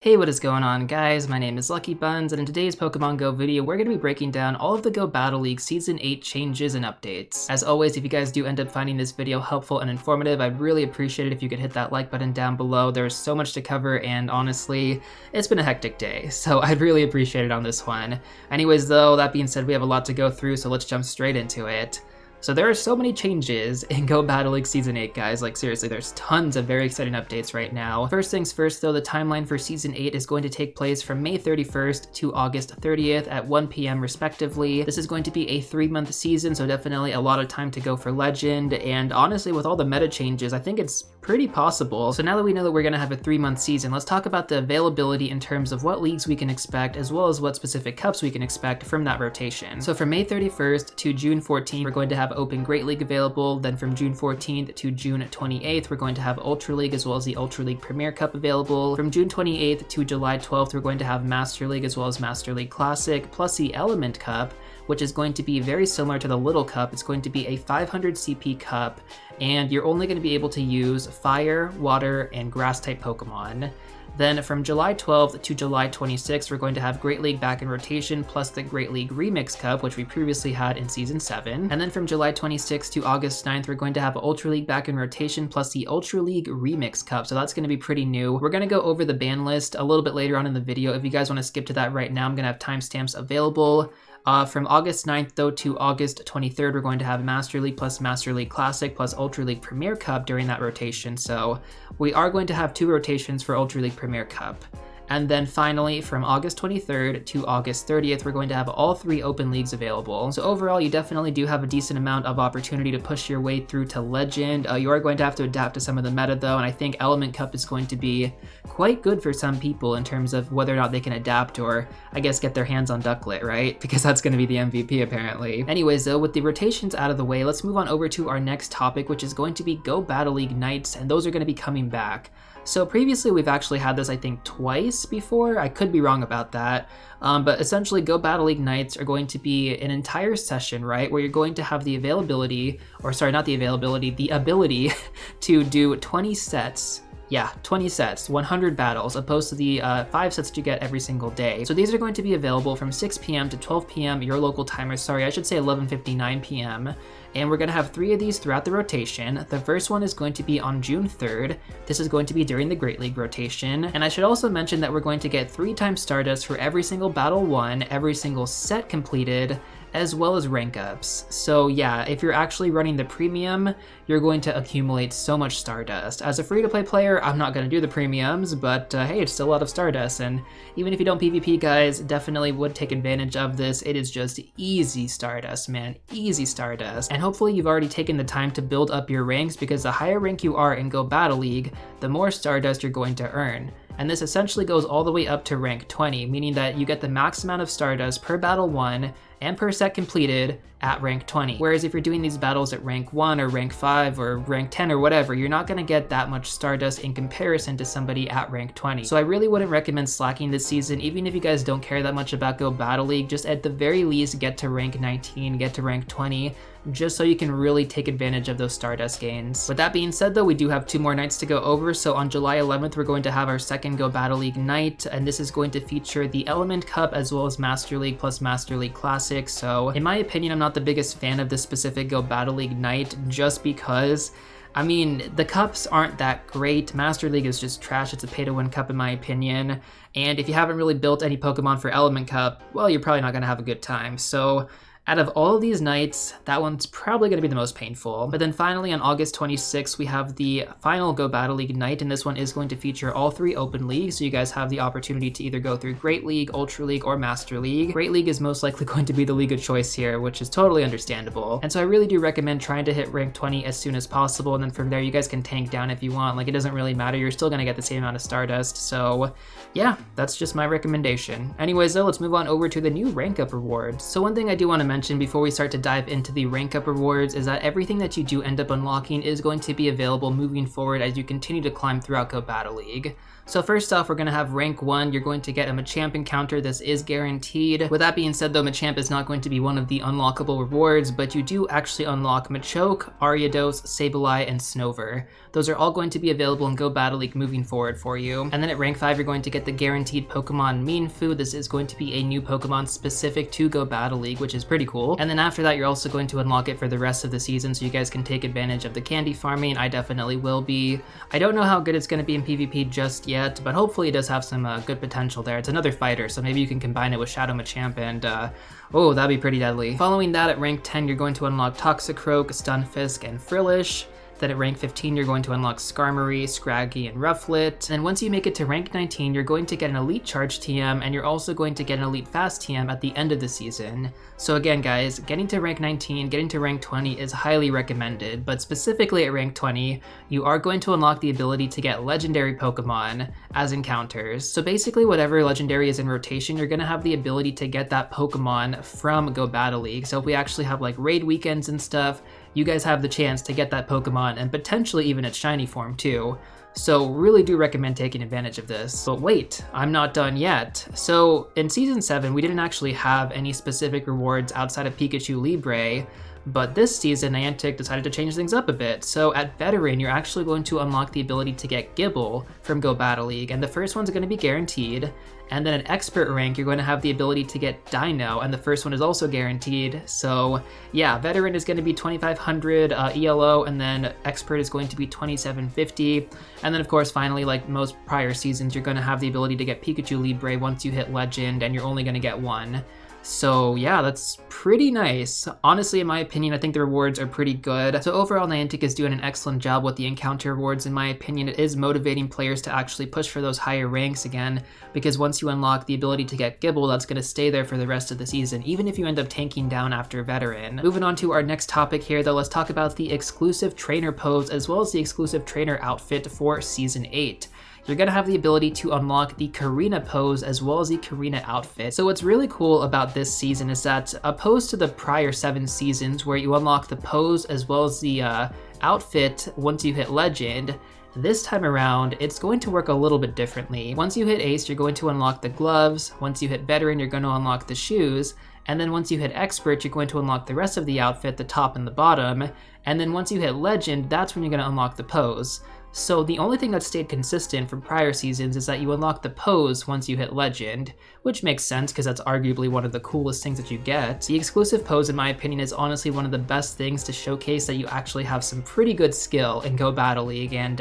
Hey, what is going on, guys? My name is LuckyBunz, and in today's Pokemon Go video, we're going to be breaking down all of the Go Battle League Season 8 changes and updates. As always, if you guys do end up finding this video helpful and informative, I'd really appreciate it if you could hit that like button down below. There's so much to cover, and honestly, it's been a hectic day, so I'd really appreciate it on this one. Anyways, though, that being said, we have a lot to go through, so let's jump straight into it. So there are so many changes in Go Battle League Season 8, guys. Like, seriously, there's tons of very exciting updates right now. First things first, though, the timeline for Season 8 is going to take place from May 31st to August 30th at 1 p.m. respectively. This is going to be a 3-month season, so definitely a lot of time to go for Legend, and honestly, with all the meta changes, I think it's pretty possible. So now that we know that we're going to have a 3-month season, let's talk about the availability in terms of what leagues we can expect, as well as what specific cups we can expect from that rotation. So from May 31st to June 14th, we're going to have Open Great League available. Then from June 14th to June 28th, we're going to have Ultra League as well as the Ultra League Premier Cup available. From June 28th to July 12th, we're going to have Master League as well as Master League Classic, plus the Element Cup, which is going to be very similar to the Little Cup. It's going to be a 500 CP cup, and you're only going to be able to use Fire, Water, and Grass type Pokemon. Then from July 12th to July 26th, we're going to have Great League back in rotation, plus the Great League Remix Cup, which we previously had in Season 7. And then from July 26th to August 9th, we're going to have Ultra League back in rotation, plus the Ultra League Remix Cup, so that's going to be pretty new. We're going to go over the ban list a little bit later on in the video. If you guys want to skip to that right now, I'm going to have timestamps available. From August 9th, though, to August 23rd, we're going to have Master League plus Master League Classic plus Ultra League Premier Cup during that rotation, so we are going to have 2 rotations for Ultra League Premier Cup. And then finally, from August 23rd to August 30th, we're going to have all 3 open leagues available. So overall, you definitely do have a decent amount of opportunity to push your way through to Legend. You are going to have to adapt to some of the meta, though, and I think Element Cup is going to be quite good for some people in terms of whether or not they can adapt or, I guess, get their hands on Ducklet, right? Because that's going to be the MVP, apparently. Anyways, though, with the rotations out of the way, let's move on over to our next topic, which is going to be Go Battle League Nights, and those are going to be coming back. So previously we've actually had this, I think, twice before. I could be wrong about that. But essentially Go Battle League Nights are going to be an entire session, right, where you're going to have the availability, or sorry, not the availability, the ability to do 20 sets. Yeah, 20 sets, 100 battles, opposed to the 5 sets that you get every single day. So these are going to be available from 6 p.m. to 12 p.m. your local timer. Sorry, I should say 11:59 p.m. And we're going to have 3 of these throughout the rotation. The first one is going to be on June 3rd. This is going to be during the Great League rotation. And I should also mention that we're going to get 3 times Stardust for every single battle won, every single set completed, as well as rank ups. So yeah, if you're actually running the premium, you're going to accumulate so much Stardust. As a free-to-play player, I'm not going to do the premiums, but hey, it's still a lot of Stardust, and even if you don't PvP, guys, definitely would take advantage of this. It is just easy Stardust, man, easy Stardust. And hopefully you've already taken the time to build up your ranks, because the higher rank you are in Go Battle League, the more Stardust you're going to earn. And this essentially goes all the way up to rank 20, meaning that you get the max amount of Stardust per battle won and per set completed at rank 20. Whereas if you're doing these battles at rank 1 or rank 5 or rank 10 or whatever, you're not going to get that much Stardust in comparison to somebody at rank 20. So I really wouldn't recommend slacking this season, even if you guys don't care that much about Go Battle League. Just at the very least get to rank 19, get to rank 20, just so you can really take advantage of those Stardust gains. With that being said, though, we do have 2 more nights to go over. So on July 11th, we're going to have our second Go Battle League night, and this is going to feature the Element Cup as well as Master League plus Master League Classic. So in my opinion, I'm not the biggest fan of this specific Go Battle League night, just because, I mean, the cups aren't that great. Master League is just trash. It's a pay-to-win cup in my opinion. And if you haven't really built any Pokemon for Element Cup, well, you're probably not going to have a good time. So out of all of these nights, that one's probably going to be the most painful. But then finally on August 26th, we have the final Go Battle League night, and this one is going to feature all 3 open leagues, so you guys have the opportunity to either go through Great League, Ultra League, or Master League. Great League is most likely going to be the league of choice here, which is totally understandable. And so I really do recommend trying to hit rank 20 as soon as possible, and then from there you guys can tank down if you want. Like, it doesn't really matter, you're still going to get the same amount of Stardust. So yeah, that's just my recommendation. Anyways, though, let's move on over to the new rank up rewards. So one thing I do want to mention mention before we start to dive into the rank up rewards is that everything that you do end up unlocking is going to be available moving forward as you continue to climb throughout Go Battle League. So first off, we're going to have rank 1, you're going to get a Machamp encounter. This is guaranteed. With that being said though, Machamp is not going to be one of the unlockable rewards, but you do actually unlock Machoke, Ariados, Sableye, and Snover. Those are all going to be available in Go Battle League moving forward for you. And then at rank 5, you're going to get the guaranteed Pokemon Mienfoo. This is going to be a new Pokemon specific to Go Battle League, which is pretty cool. And then after that, you're also going to unlock it for the rest of the season, so you guys can take advantage of the candy farming. I definitely will be. I don't know how good it's going to be in PvP just yet, but hopefully it does have some good potential there. It's another fighter, so maybe you can combine it with Shadow Machamp and oh, that'd be pretty deadly. Following that, at rank 10, you're going to unlock Toxicroak, Stunfisk, and Frillish. Then at rank 15, you're going to unlock Skarmory, Scraggy, and Rufflet. And once you make it to rank 19, you're going to get an Elite Charge TM, and you're also going to get an Elite Fast TM at the end of the season. So again, guys, getting to rank 19, getting to rank 20 is highly recommended, but specifically at rank 20, you are going to unlock the ability to get Legendary Pokemon as encounters. So basically, whatever Legendary is in rotation, you're going to have the ability to get that Pokemon from Go Battle League. So if we actually have like raid weekends and stuff, you guys have the chance to get that Pokemon and potentially even its shiny form too. So really do recommend taking advantage of this. But wait, I'm not done yet. So in Season 7, we didn't actually have any specific rewards outside of Pikachu Libre, but this season, Niantic decided to change things up a bit. So at Veteran, you're actually going to unlock the ability to get Gible from Go Battle League, and the first one's going to be guaranteed. And then at Expert rank, you're going to have the ability to get Dino, and the first one is also guaranteed. So yeah, Veteran is going to be 2,500 ELO, and then Expert is going to be 2,750. And then of course, finally, like most prior seasons, you're going to have the ability to get Pikachu Libre once you hit Legend, and you're only going to get one. So yeah, that's pretty nice. Honestly, in my opinion, I think the rewards are pretty good. So overall, Niantic is doing an excellent job with the encounter rewards. In my opinion, it is motivating players to actually push for those higher ranks again, because once you unlock the ability to get Gible, that's going to stay there for the rest of the season, even if you end up tanking down after Veteran. Moving on to our next topic here though, let's talk about the exclusive trainer pose as well as the exclusive trainer outfit for Season 8. You're going to have the ability to unlock the Karina pose as well as the Karina outfit. So what's really cool about this season is that opposed to the prior 7 seasons where you unlock the pose as well as the outfit once you hit Legend, this time around, it's going to work a little bit differently. Once you hit Ace, you're going to unlock the gloves. Once you hit Veteran, you're going to unlock the shoes. And then once you hit Expert, you're going to unlock the rest of the outfit, the top and the bottom. And then once you hit Legend, that's when you're going to unlock the pose. So the only thing that stayed consistent from prior seasons is that you unlock the pose once you hit Legend, which makes sense because that's arguably one of the coolest things that you get. The exclusive pose, in my opinion, is honestly one of the best things to showcase that you actually have some pretty good skill in Go Battle League, and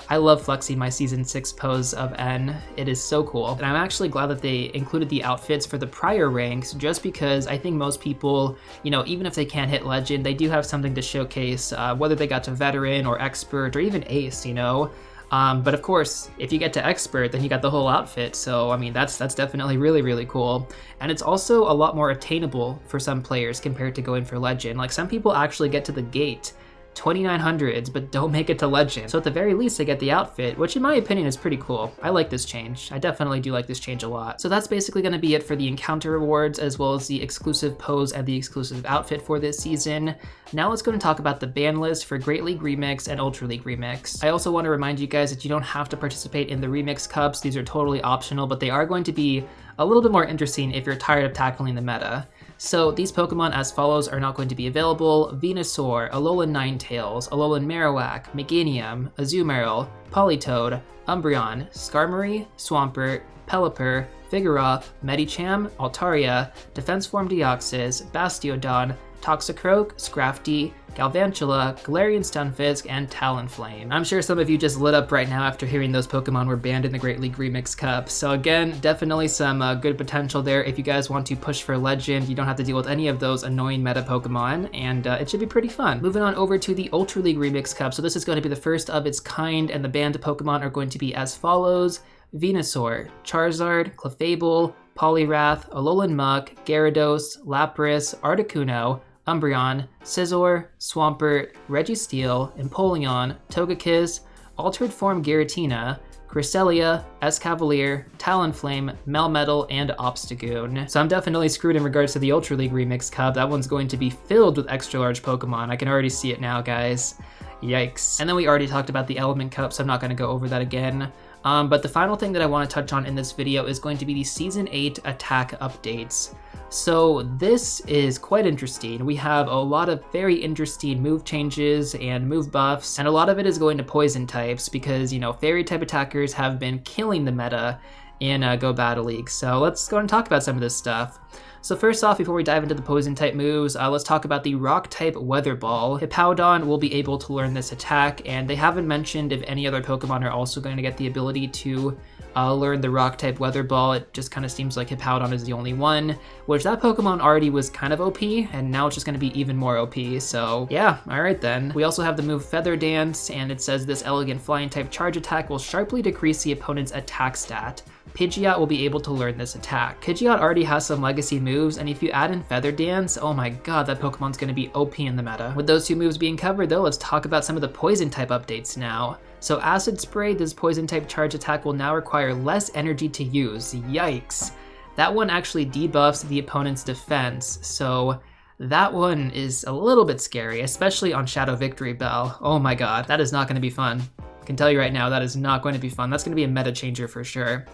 I love flexing my Season 6 pose of N. It is so cool. And I'm actually glad that they included the outfits for the prior ranks, just because I think most people, you know, even if they can't hit Legend, they do have something to showcase, whether they got to Veteran or Expert or even Ace, you know? But of course, if you get to Expert, then you got the whole outfit. So, I mean, that's definitely really, really cool. And it's also a lot more attainable for some players compared to going for Legend. Like, some people actually get to the gate 2900s, but don't make it to Legend. So at the very least, they get the outfit, which in my opinion is pretty cool. I like this change. I definitely do like this change a lot. So that's basically going to be it for the encounter rewards, as well as the exclusive pose and the exclusive outfit for this season. Now let's go and talk about the ban list for Great League Remix and Ultra League Remix. I also want to remind you guys that you don't have to participate in the Remix Cups. These are totally optional, but they are going to be a little bit more interesting if you're tired of tackling the meta. So these Pokemon as follows are not going to be available: Venusaur, Alolan Ninetales, Alolan Marowak, Meganium, Azumarill, Politoed, Umbreon, Skarmory, Swampert, Pelipper, Vigoroth, Medicham, Altaria, Defense Form Deoxys, Bastiodon, Toxicroak, Scrafty, Galvantula, Galarian Stunfisk, and Talonflame. I'm sure some of you just lit up right now after hearing those Pokemon were banned in the Great League Remix Cup. So again, definitely some good potential there. If you guys want to push for Legend, you don't have to deal with any of those annoying meta Pokemon, and it should be pretty fun. Moving on over to the Ultra League Remix Cup. So this is going to be the first of its kind, and the banned Pokemon are going to be as follows: Venusaur, Charizard, Clefable, Poliwrath, Alolan Muck, Gyarados, Lapras, Articuno, Umbreon, Scizor, Swampert, Registeel, Empoleon, Togekiss, Altered Form Giratina, Cresselia, Escavalier, Talonflame, Melmetal, and Obstagoon. So I'm definitely screwed in regards to the Ultra League Remix Cup. That one's going to be filled with extra large Pokemon. I can already see it now, guys. Yikes. And then we already talked about the Element Cup, so I'm not going to go over that again. But the final thing that I want to touch on in this video is going to be the Season 8 attack updates. So this is quite interesting. We have a lot of very interesting move changes and move buffs, and a lot of it is going to poison types because, you know, fairy type attackers have been killing the meta in Go Battle League. So let's go and talk about some of this stuff. So first off, before we dive into the poison type moves, let's talk about the rock type Weather Ball. Hippowdon will be able to learn this attack, and they haven't mentioned if any other Pokemon are also going to get the ability to learn the rock type Weather Ball. It just kind of seems like Hippowdon is the only one, which that Pokemon already was kind of OP, and now it's just going to be even more OP. So yeah, alright then. We also have the move Feather Dance, and it says this elegant flying type charge attack will sharply decrease the opponent's attack stat. Pidgeot will be able to learn this attack. Pidgeot already has some legacy moves, and if you add in Feather Dance, oh my god, that Pokemon's going to be OP in the meta. With those two moves being covered though, let's talk about some of the poison type updates now. So Acid Spray, this poison type charge attack will now require less energy to use. Yikes. That one actually debuffs the opponent's defense, so that one is a little bit scary, especially on Shadow Victory Bell. Oh my god, that is not going to be fun. I can tell you right now, that is not going to be fun. That's going to be a meta changer for sure.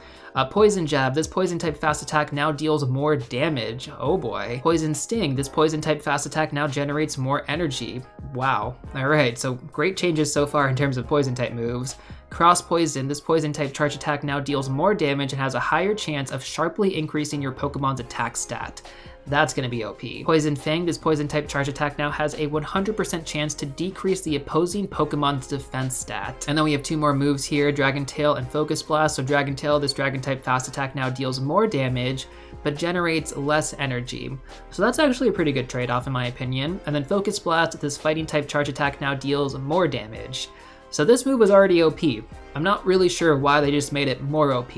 Poison Jab, this poison type fast attack now deals more damage. Oh boy. Poison Sting, this poison type fast attack now generates more energy. Wow. Alright, so great changes so far in terms of poison type moves. Cross Poison, this poison type charge attack now deals more damage and has a higher chance of sharply increasing your Pokemon's attack stat. That's going to be OP. Poison Fang, this poison type charge attack now has a 100% chance to decrease the opposing Pokemon's defense stat. And then we have two more moves here, Dragon Tail and Focus Blast. So Dragon Tail, this dragon type fast attack now deals more damage, but generates less energy. So that's actually a pretty good trade-off in my opinion. And then Focus Blast, this fighting type charge attack now deals more damage. So this move was already OP. I'm not really sure why they just made it more OP,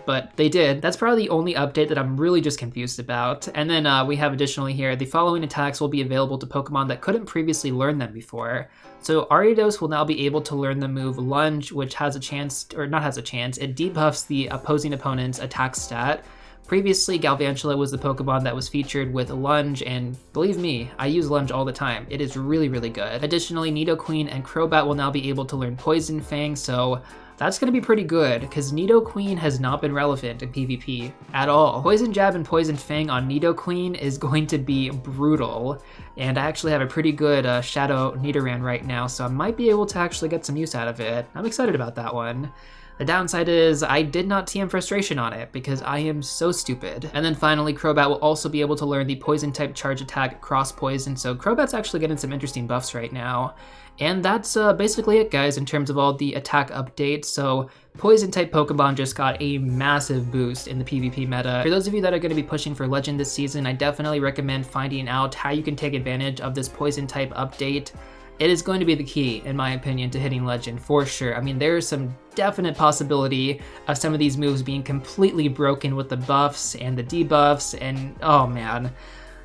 but they did. That's probably the only update that I'm really just confused about. And then we have additionally here, the following attacks will be available to Pokemon that couldn't previously learn them before. So Ariados will now be able to learn the move Lunge, which has a chance, or not has a chance, it debuffs the opposing opponent's attack stat. Previously, Galvantula was the Pokemon that was featured with Lunge, and believe me, I use Lunge all the time. It is really, really good. Additionally, Nidoqueen and Crobat will now be able to learn Poison Fang, so that's going to be pretty good, because Nidoqueen has not been relevant in PvP at all. Poison Jab and Poison Fang on Nidoqueen is going to be brutal, and I actually have a pretty good Shadow Nidoran right now, so I might be able to actually get some use out of it. I'm excited about that one. The downside is I did not TM Frustration on it because I am so stupid. And then finally, Crobat will also be able to learn the poison type charge attack Cross Poison, so Crobat's actually getting some interesting buffs right now. And that's basically it, guys, in terms of all the attack updates. So poison type Pokemon just got a massive boost in the PvP meta. For those of you that are going to be pushing for Legend this season, I definitely recommend finding out how you can take advantage of this poison type update. It is going to be the key, in my opinion, to hitting Legend, for sure. I mean, there is some definite possibility of some of these moves being completely broken with the buffs and the debuffs, and oh man.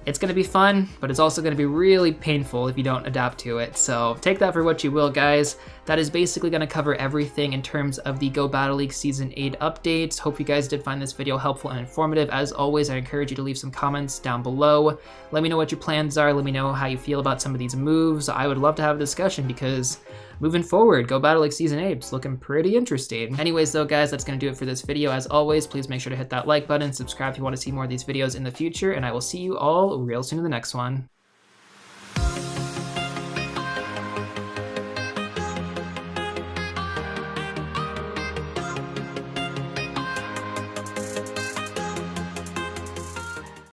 It's going to be fun, but it's also going to be really painful if you don't adapt to it. So take that for what you will, guys. That is basically going to cover everything in terms of the Go Battle League Season 8 updates. Hope you guys did find this video helpful and informative. As always, I encourage you to leave some comments down below. Let me know what your plans are. Let me know how you feel about some of these moves. I would love to have a discussion because moving forward, Go Battle League Season 8 is looking pretty interesting. Anyways though, guys, that's going to do it for this video. As always, please make sure to hit that like button, subscribe if you want to see more of these videos in the future, and I will see you all real soon in the next one.